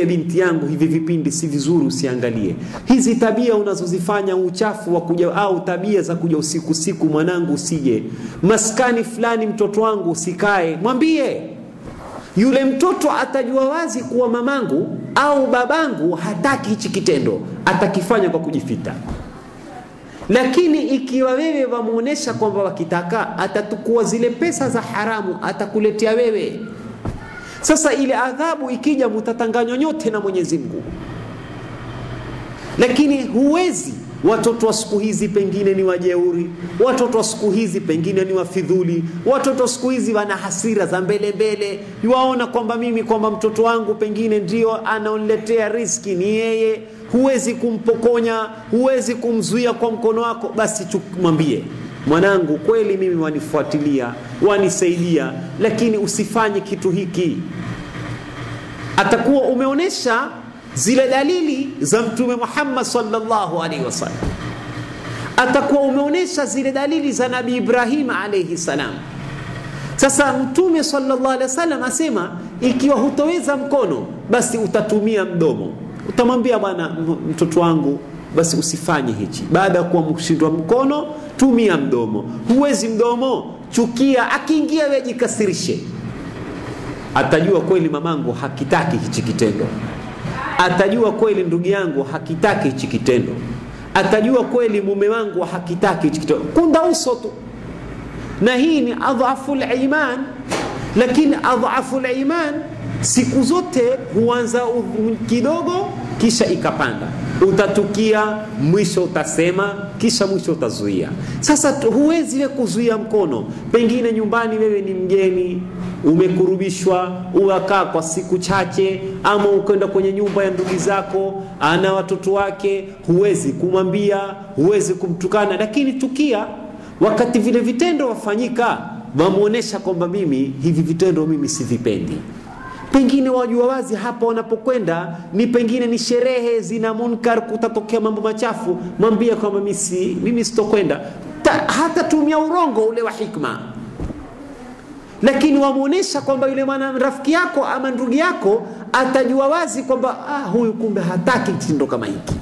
binti yangu, hivi vipindi si vizuri, usiangalie. Hizi tabia unazozifanya, uchafu wa kuja au tabia za kuja usiku mwanangu usije. Maskani fulani mtoto wangu usikae. Mwambie. Yule mtoto atajua wazi kuwa mamangu au babangu hataki hichi kitendo, atakifanya kwa kujifita. Lakini ikiwa wewe wamuonesha kwamba wakitaka, atatukua zile pesa za haramu, atakuletea wewe. Sasa ile adhabu ikija, mtatanganywa nyote na Mwenyezi Mungu. Lakini huwezi watoto wa siku hizi pengine ni wajeuri, watoto wa siku hizi pengine ni wafidhuli, watoto wa siku hizi wana hasira za mbele mbele, yuwaona kwamba mimi kwamba mtoto wangu pengine ndio anaoniletea riziki ni yeye, huwezi kumpokonya, huwezi kumzuia kwa mkono wako. Basi mwambie, mwanangu, kweli mimi wanifuatilia, wanisaidia, lakini usifanye kitu hiki. Atakuwa umeonesha zile dalili za Mtume Muhammad sallallahu alaihi wasallam, atakuwa umeonesha zile dalili za Nabii Ibrahim alayhi salam. Sasa Mtume sallallahu alaihi wasallam asema, ikiwa hutoweza mkono basi utatumia mdomo. Utamwambia, bwana mtoto wangu, basi usifanye hichi. Baada ya kuwa mshindwa mkono, tumia mdomo. Huwezi mdomo, chukia, akiingia wewe jikasirishe. Atajua kweli mamangu hakitaki hichi kitendo, atajua kweli ndugu yangu hakitaki hichi kitendo, atajua kweli mume wangu hakitaki hichi kitendo. Kunda uso tu. Na hii ni adhaful iman. Lakini adhaful iman siku zote huanza kidogo kisha ikapanda. Utatukia, mwisho utasema, kisha mwisho utazuia. Sasa huwezi wewe kuzuia mkono. Pengine nyumbani wewe ni mgeni, umekurubishwa, uwakaa kwa siku chache, ama ukaenda kwenye nyumba ya ndugu zako, ana watoto wake, huwezi kumwambia, huwezi kumtukana, lakini tukia wakati vile vitendo wafanyika, wamuonesha kwamba mimi hivi vitendo mimi sivipendi. Pengine wajua wazi hapa wanapokwenda ni pengine ni sherehe zina munkar, kutatokea mambo machafu, mwambie kwamba mimi sitokwenda. Hata tumia urongo ule wa hikma, lakini wamuonesha kwamba yule mwana rafiki yako ama ndugu yako atajua wazi kwamba huyu kumbe hataki kitendo kama hiki.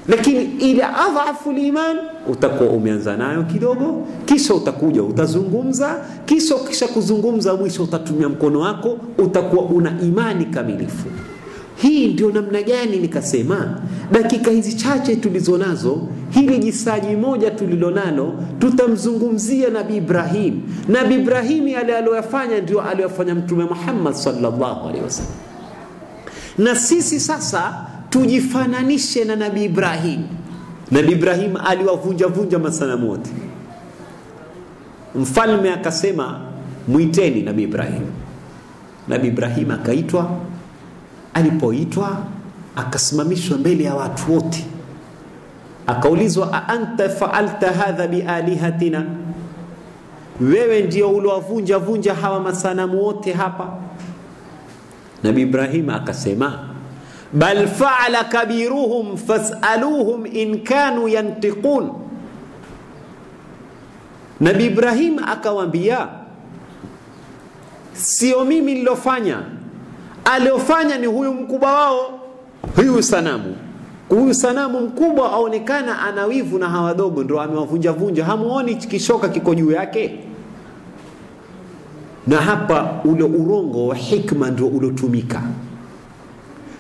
Lakini ile adhafu iman utakuwa umeanza nayo kidogo, kisha utakuja utazungumza, kisha kuzungumza mwisho utatumia mkono wako, utakuwa una imani kamilifu. Hii ndio namna gani nikasema dakika hizi chache tulizonazo, hili jisaji moja tulilonalo, tutamzungumzia Nabii Ibrahim. Nabii Ibrahim yale aliyofanya ndio aliyofanya Mtume Muhammad sallallahu alaihi wasallam. Na sisi sasa tujifananishe na Nabii Ibrahim. Nabii Ibrahim aliwavunja masanamu wote. Mfalme akasema, muiteni Nabii Ibrahim. Nabii Ibrahim akaitwa. Alipoitwa akasimamishwa mbele ya watu wote, akaulizwa, anta fa'alta hadha bialihatina, wewe ndio uliwavunja hawa masanamu wote hapa? Nabii Ibrahim akasema, bal fa'ala kabiruhum fas'aluhum in kanu yantiqun. Nabii Ibrahim akawaambia, sio mimi nilofanya, aliofanya ni huyu mkubwa wao, huyu sanamu. Huyu sanamu mkubwa aonekana ana wivu na hawa dogo, ndio amewavunja. Hamuoni kishoka kiko juu yake? Na hapa ule urongo wa hikma ndio ulotumika,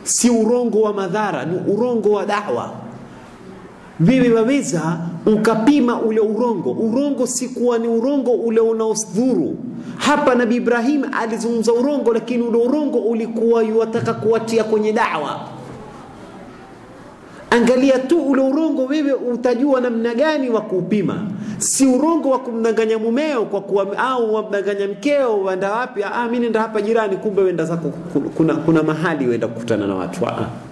si urongo wa madhara, ni urongo wa da'wa. Wewe waweza ukapima ule urongo si kuwa ni urongo ule unaosdhuru. Hapa Nabii Ibrahim alizungumza urongo, lakini ule urongo ulikuwa yataka kuwatia kwenye da'wa. Angalia tu ule urongo, wewe utajua namna gani wa kuupima. Si urongo wa kumdanganya mumeo kwa kuwa, au wamdanganya mkeo wenda wapi, mimi nenda hapa jirani, kumbe wenda zako kuna mahali wenda kukutana na watu.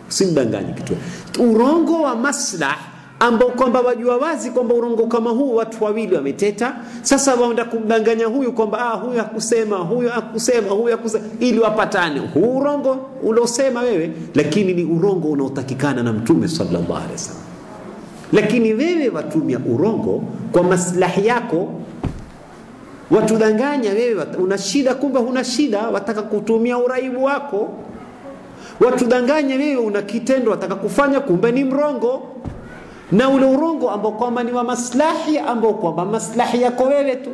Usimdanganye kitu. Urongo wa maslah ambao kwamba wajua wazi kwamba urongo kama huu watu wawili wameteta, sasa waenda kumdanganya huyu kwamba huyu hakusema, huyu hakusema, ili wapatane. Huu urongo uliosema wewe, lakini ni urongo unaotakikana na Mtume sallallahu alaihi wasallam. Lakini wewe watumia urongo kwa maslahi yako, watudanganya wewe una shida, kumbe huna shida, wataka kutumia uraibu wako. Watudanganya wewe una kitendo wataka kufanya, kumbe ni mrongo. Na ule urongo ambao kwamba ni wa maslahi, ambao kwamba maslahi yako wewe tu.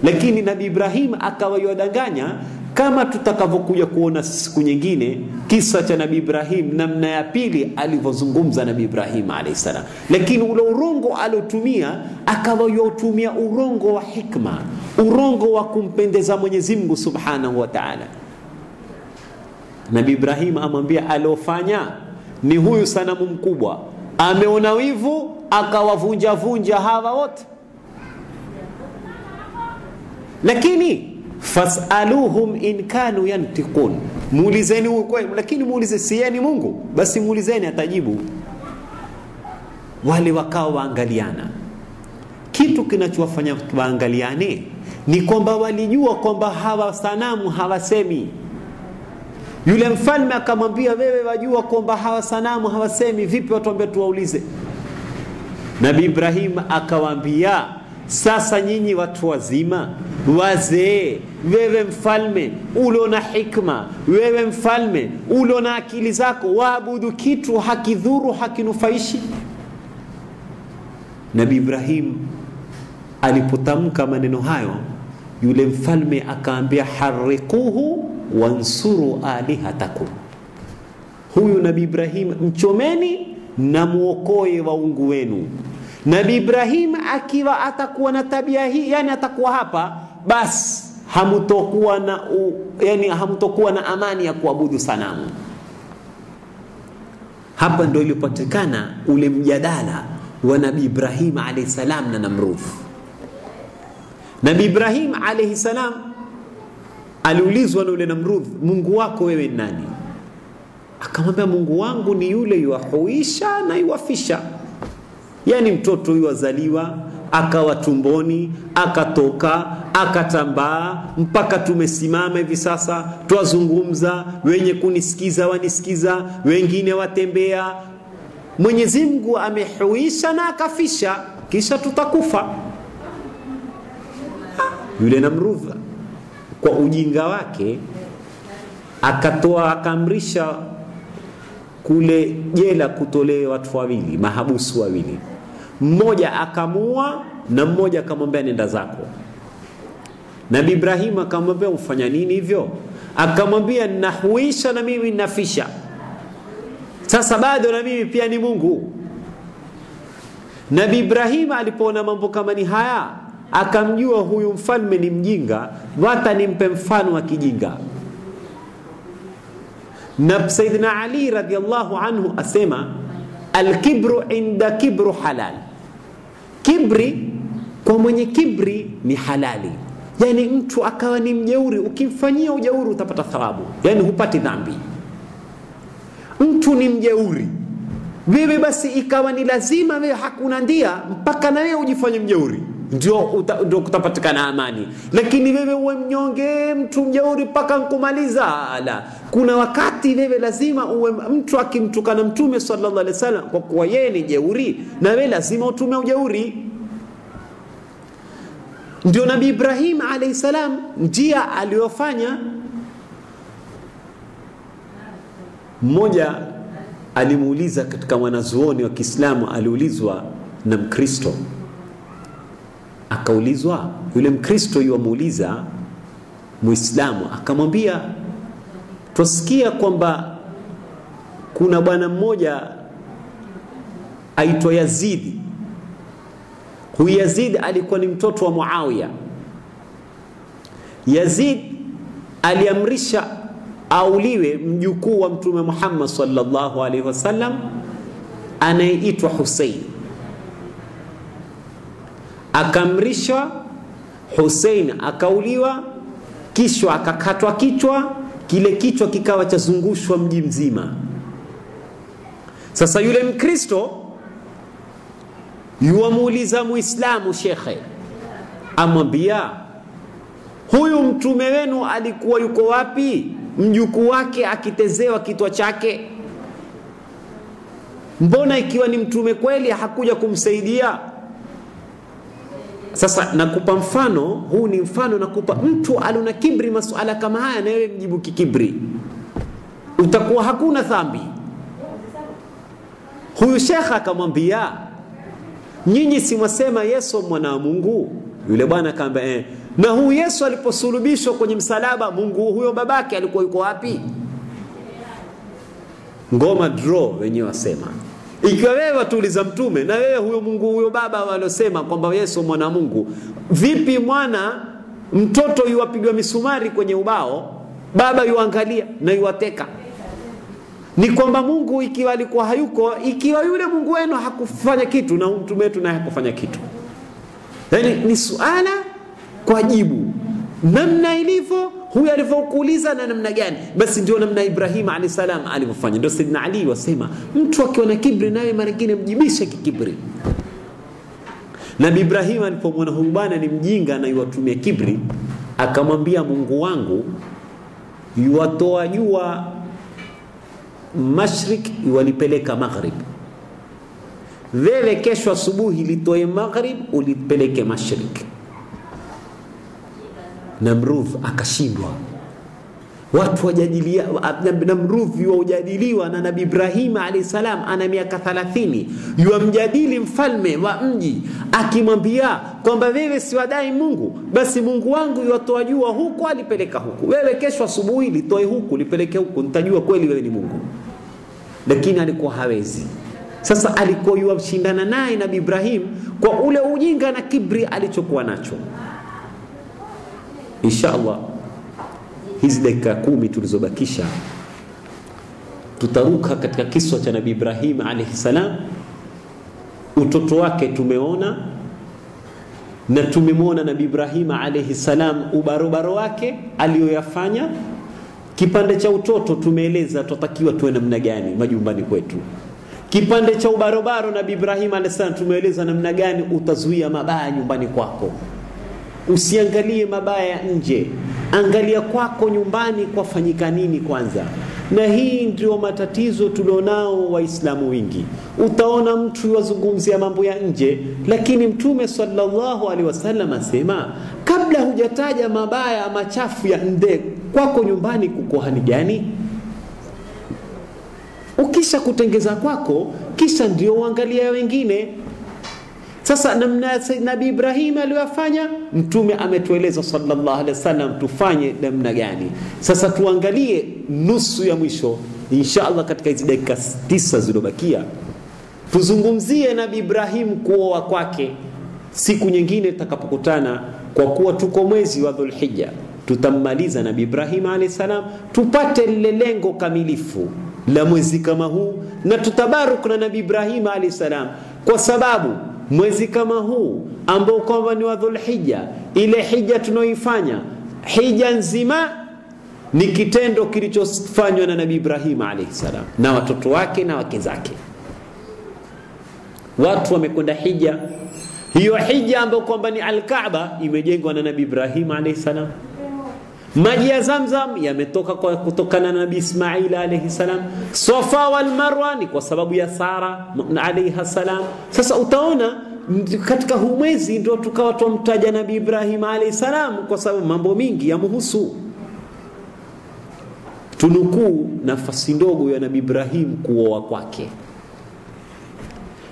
Lakini Nabii Ibrahim akawadanganya, kama tutakavyokuja kuona siku nyingine kisa cha Nabii Ibrahim, namna ya pili alivyozungumza Nabii Ibrahim alayhisalam. Lakini ule urongo aliotumia akawayotumia urongo wa hikma, urongo wa kumpendeza Mwenyezi Mungu Subhanahu wa Ta'ala. Nabii Ibrahim amwambia, alofanya ni huyu sanamu mkubwa, ameona wivu akawavunja vunja hawa wote. Lakini fasaluhum in kanu yantiqun, muulizeni ukweli, lakini muulize sieni Mungu, basi muulizeni atajibu. Wale wakao waangaliana. Kitu kinachowafanya waangaliane ni kwamba walijua kwamba hawa sanamu hawasemi. Yule mfalme akamwambia, wewe wajua kwamba hawa sanamu hawasemi, vipi watuambia tuwaulize? Nabii Ibrahim akawaambia, sasa nyinyi watu wazima, wazee, wewe mfalme ulo na hikma, wewe mfalme ulo na akili zako, waabudu kitu hakidhuru hakinufaishi? Nabii Ibrahim alipotamka maneno hayo, yule mfalme akaambia, harikuhu wansuru alihatakum. Huyu Nabii Ibrahim mchomeni na muokoe waungu wenu. Nabii Ibrahim akiwa atakuwa na tabia hii, yani atakuwa hapa, basi hamtokuwa na amani ya kuabudu sanamu. Hapa ndio ilipatikana ule mjadala wa Nabii Ibrahim alayhi salam na Namrud. Nabii Ibrahim alayhi salam aliulizwa na yule Namrud, Mungu wako wewe ni nani? Akamwambia, Mungu wangu ni yule yuahuisha na yuafisha. Yani mtoto yuazaliwa, akawa tumboni, akatoka, akatambaa, mpaka tumesimama hivi sasa, twazungumza, wenye kunisikiza wanisikiza, wengine watembea. Mwenyezi Mungu amehuisha na akafisha, kisha tutakufa. Yule Namrud kwa ujinga wake akamrisha kule jela kutolewa watu wawili, mahabusu wawili. Mmoja akamua na mmoja akamwambia nenda zako. Nabii Ibrahim akamwambia, ufanya nini hivyo? Akamwambia, nahuisha na mimi nafisha. Sasa bado na mimi pia ni Mungu. Nabii Ibrahim alipoona mambo kama ni haya, akamjua huyu mfalme ni mjinga, hata nimpe mfano wa kijinga. Na Sayyidina Ali radhiallahu anhu asema, al-kibru inda kibru halal. Kibri kwa mwenye kibri ni halali. Yani mtu akawa ni mjeuri, ukimfanyia ujeuri utapata thawabu, yani hupati dhambi. Mtu ni mjeuri, wewe basi ikawa ni lazima wewe, hakuna ndia mpaka na wewe ujifanye mjeuri, ndio kutapatikana amani. Lakini wewe uwe mnyonge, mtu mjeuri mpaka nkumaliza, ala. Kuna wakati wewe lazima uwe, mtu akimtukana Mtume sallallahu alaihi wasallam kwa kuwa yeye ni jeuri, na wewe lazima utume ujeuri. Ndio Nabii Ibrahim alayhi salam njia aliyofanya. Mmoja alimuuliza katika wanazuoni wa Kiislamu, aliulizwa na Mkristo. Akaulizwa, yule Mkristo yuamuuliza Muislamu, akamwambia, tusikia kwamba kuna bwana mmoja aitwa Yazid. Huyu Yazid alikuwa ni mtoto wa Muawiya. Yazid aliamrisha auliwe mjukuu wa Mtume Muhammad sallallahu alaihi wasallam anayeitwa Hussein. Akamrisha Hussein akauliwa, kisha akakatwa kichwa, kile kichwa kikawa chazungushwa mji mzima. Sasa yule Mkristo yuamuuliza Muislamu shekhe, amwambia, huyu mtume wenu alikuwa yuko wapi mjukuu wake akitezewa kichwa chake? Mbona ikiwa ni mtume kweli hakuja kumsaidia? Sasa nakupa mfano, huu ni mfano nakupa. Mtu aluna kibri masuala kama haya, na wewe mjibu kikibri, utakuwa hakuna dhambi. Huyu shekha akamwambia, nyinyi si mwasema Yesu mwana wa Mungu? Yule bwana akamwambia, na huyu Yesu aliposulubishwa kwenye msalaba, Mungu huyo babake alikuwa yuko wapi? Ngoma draw wenyewe wasema. Ikiwa wewe watuuliza mtume, na wewe huyo Mungu huyo baba walosema kwamba Yesu mwana wa Mungu, vipi mwana mtoto yuwapigwa misumari kwenye ubao, baba yuangalia na yuwateka? ni kwamba Mungu ikiwa alikuwa hayuko, ikiwa yule Mungu wenu hakufanya kitu na mtume wetu naye hakufanya kitu. Yaani ni suala kwa jibu. Namna ilivyo huyu alivyokuuliza na namna gani, basi ndio namna Ibrahim alayhisalam alivyofanya. Ndio Saidina Ali wasema mtu akiwa na kibri naye mara nyingine mjibishe kikibri. Nabii Ibrahim alipomwona huyu bwana ni mjinga na yuwatumia kibri, akamwambia Mungu wangu yuwatoa jua mashrik yuwalipeleka maghrib, wewe kesho asubuhi litoe maghrib ulipeleke mashrik. Namrudh akashindwa. Watu wajadilia, Namrudh wajadiliwa na Nabii Ibrahim alayhisalam, ana miaka 30, yuamjadili mfalme wa mji akimwambia kwamba wewe si wadai Mungu, basi Mungu wangu yuatoa jua huko alipeleka huku, wewe kesho asubuhi litoe huku lipeleke huku, nitajua kweli wewe ni Mungu. Lakini alikuwa hawezi. Sasa alikuwa yuamshindana naye Nabii Ibrahim kwa ule ujinga na kibri alichokuwa nacho. Inshallah hizi dakika 10 tulizobakisha tutaruka katika kisa cha Nabii Ibrahim alayhi salam. Utoto wake tumeona, na tumemwona Nabii Ibrahim alayhi salam ubarobaro wake aliyoyafanya. Kipande cha utoto tumeeleza tutakiwa tuwe namna gani majumbani kwetu. Kipande cha ubarobaro Nabii Ibrahim alayhi salam tumeeleza namna gani utazuia mabaya nyumbani kwako. Usiangalie mabaya nje, angalia kwako nyumbani kwafanyika nini kwanza. Na hii ndio matatizo tulionao Waislamu wengi. Utaona mtu yazungumzia mambo ya nje, lakini Mtume sallallahu alaihi wasallam asema kabla hujataja mabaya machafu ya nje, kwako nyumbani kuko hali gani? Ukisha kutengeza kwako, kisha ndio uangalia wengine. Sasa namna Nabii Ibrahim aliyofanya, Mtume ametueleza sallallahu alaihi wasallam tufanye namna gani. Sasa tuangalie nusu ya mwisho inshallah katika hizo dakika 9 zilizobakia. Tuzungumzie Nabii Ibrahim kuoa kwake. Siku nyingine tutakapokutana, kwa kuwa tuko mwezi wa Dhulhijja, tutammaliza Nabii Ibrahim alayhi salam, tupate lile lengo kamilifu la mwezi kama huu, na tutabaruku na Nabii Ibrahim alayhi salam, kwa sababu mwezi kama huu ambao kwamba ni wa Dhulhijja, ile hija tunaoifanya, hija nzima ni kitendo kilichofanywa na Nabii Ibrahim alayhi salam na watoto wake na wake zake. Watu wamekwenda hija. Hiyo hija ambayo kwamba ni Al-Kaaba imejengwa na Nabii Ibrahim alayhi salam. Maji ya Zamzam yametoka kutokana na Nabii Ismail alayhi salam. Safa wal Marwa ni kwa sababu ya Sara alayha salam. Sasa utaona katika huu mwezi ndio tukawa tumtaja Nabii Ibrahim alayhi salam, kwa sababu mambo mingi yamhusu. Tunukuu nafasi ndogo ya Nabii Ibrahim kuoa kwake.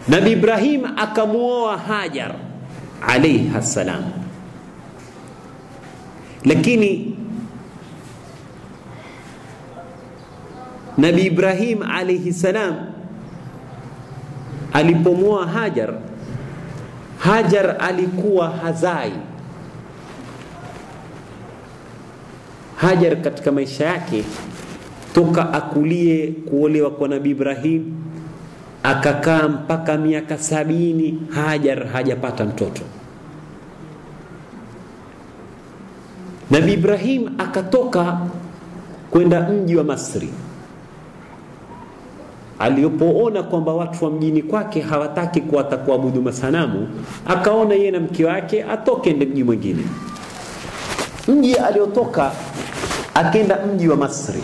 Nabii Ibrahim akamuoa Hajar alayha salam, lakini Nabii Ibrahim alayhi salam alipomuoa Hajar, Hajar alikuwa hazai. Hajar katika maisha yake toka akulie kuolewa kwa Nabii Ibrahim akakaa mpaka miaka 70, Hajar hajapata mtoto. Nabii Ibrahim akatoka kwenda mji wa Masri. Alipoona kwamba watu wa mjini kwake hawataki kuabudu masanamu, akaona yeye na mke wake atoke mji mwingine. Mji aliotoka akaenda mji wa Masri.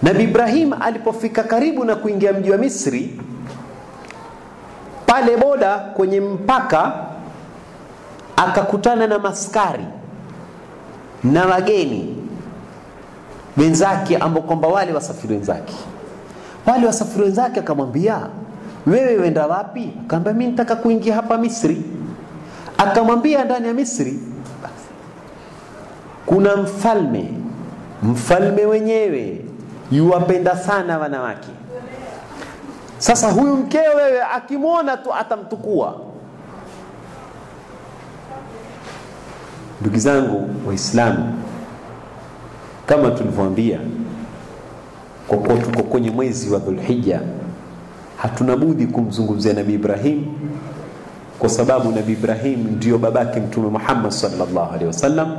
Nabii Ibrahim alipofika karibu na kuingia mji wa Misri, pale boda kwenye mpaka akakutana na maskari na wageni wenzake ambao kwamba wale wasafiri wenzake. Wale wasafiri wenzake akamwambia, wewe wenda wapi? Akamwambia, mimi nataka kuingia hapa Misri. Akamwambia, ndani ya Misri kuna mfalme wenyewe yuwapenda sana wanawake. Sasa huyu mkeo wewe akimwona tu atamtukua. Ndugu zangu Waislamu, kama tulivyoambia, kwa kuwa tuko kwenye mwezi wa Dhulhijja, hatuna budi kumzungumzia Nabii Ibrahim, kwa sababu Nabii Ibrahim ndio babake Mtume Muhammad sallallahu alaihi wasallam.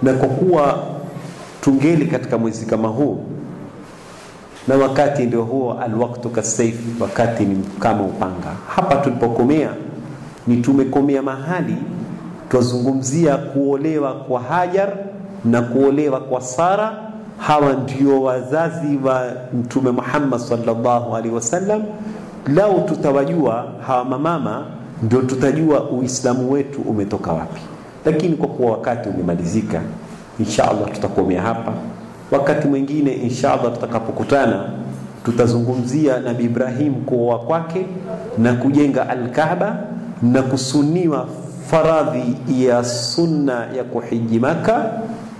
Na kwa kuwa tungeli katika mwezi kama huu, na wakati ndio huo, alwaqtu kasayf, wakati ni kama upanga. Hapa tulipokomea ni tumekomea mahali tuzungumzia kuolewa kwa Hajar na kuolewa kwa Sara. Hawa ndio wazazi wa Mtume Muhammad sallallahu alaihi wasallam. Lao tutawajua hawa mama, ndio tutajua Uislamu wetu umetoka wapi. Lakini kwa kuwa wakati umemalizika, inshallah tutakomea hapa. Wakati mwingine inshallah tutakapokutana, tutazungumzia Nabii Ibrahim kuoa kwake na kujenga al-Kaaba na kusuniwa faradhi ya sunna ya kuhiji Maka,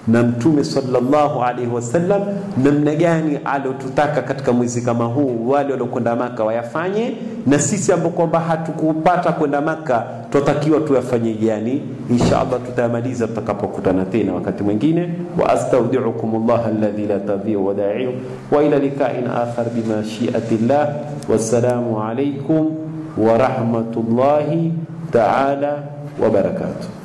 na Mtume sallallahu alaihi wasallam namna gani alotutaka katika mwezi kama huu wale waliokwenda Maka wayafanye, na sisi ambao kwamba hatukupata kwenda Maka tutakiwa tuyafanye gani. Inshallah tutamaliza tutakapokutana tena wakati mwingine. Wa astaudiukumullah alladhi la tadhi'u wada'i'u wa ila liqa'in akhar bima shi'atillah. Wassalamu alaykum wa rahmatullahi ta'ala wa barakatuh.